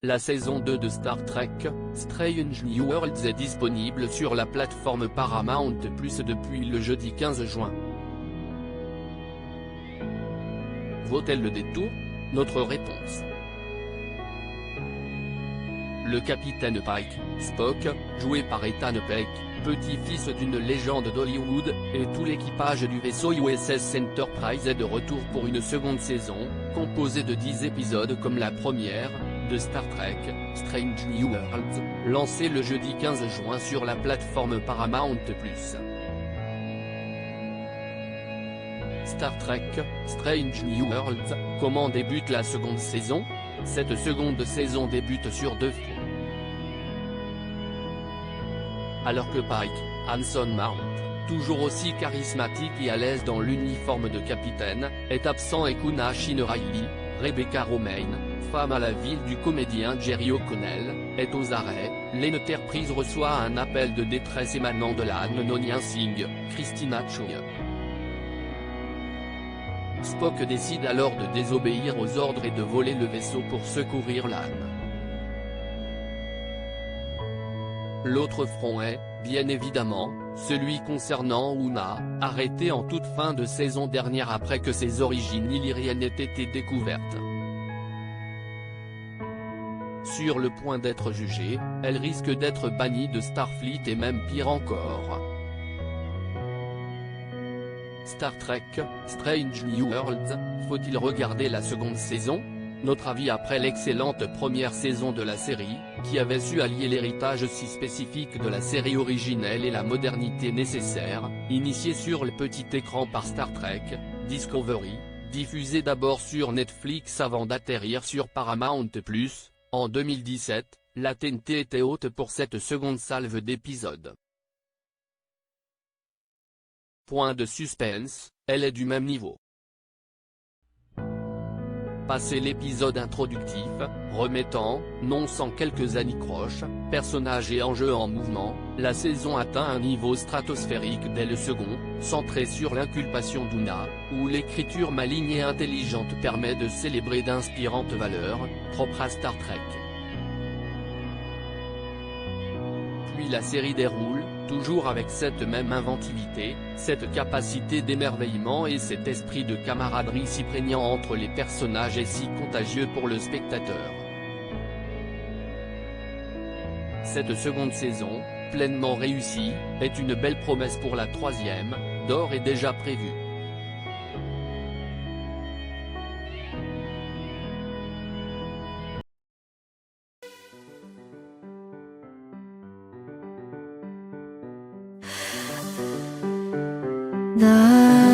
La saison 2 de Star Trek, Strange New Worlds est disponible sur la plateforme Paramount+ depuis le jeudi 15 juin. Vaut-elle le détour? Notre réponse. Le capitaine Pike, Spock, joué par Ethan Peck, petit-fils d'une légende d'Hollywood, et tout l'équipage du vaisseau USS Enterprise est de retour pour une seconde saison, composée de 10 épisodes comme la première, de Star Trek, Strange New Worlds, lancée le jeudi 15 juin sur la plateforme Paramount+. Star Trek, Strange New Worlds, comment débute la seconde saison? Cette seconde saison débute sur deux fronts. Alors que Pike, Anson Mount, toujours aussi charismatique et à l'aise dans l'uniforme de capitaine, est absent et Kuna Shin Riley, Rebecca Romijn, femme à la ville du comédien Jerry O'Connell, est aux arrêts, l'Enterprise reçoit un appel de détresse émanant de la Nonien Singh, Christina Choi. Spock décide alors de désobéir aux ordres et de voler le vaisseau pour secourir l'âne. L'autre front est, bien évidemment, celui concernant Una, arrêtée en toute fin de saison dernière après que ses origines illyriennes aient été découvertes. Sur le point d'être jugée, elle risque d'être bannie de Starfleet et même pire encore. Star Trek, Strange New Worlds, faut-il regarder la seconde saison? Notre avis après l'excellente première saison de la série, qui avait su allier l'héritage si spécifique de la série originelle et la modernité nécessaire, initiée sur le petit écran par Star Trek, Discovery, diffusée d'abord sur Netflix avant d'atterrir sur Paramount+, en 2017, la TNT était haute pour cette seconde salve d'épisodes. Point de suspense, elle est du même niveau. Passé l'épisode introductif, remettant, non sans quelques anicroches, personnages et enjeux en mouvement, la saison atteint un niveau stratosphérique dès le second, centré sur l'inculpation d'Una, où l'écriture maligne et intelligente permet de célébrer d'inspirantes valeurs, propres à Star Trek. Puis la série déroule, toujours avec cette même inventivité, cette capacité d'émerveillement et cet esprit de camaraderie si prégnant entre les personnages et si contagieux pour le spectateur. Cette seconde saison, pleinement réussie, est une belle promesse pour la troisième, d'or est déjà prévue. 나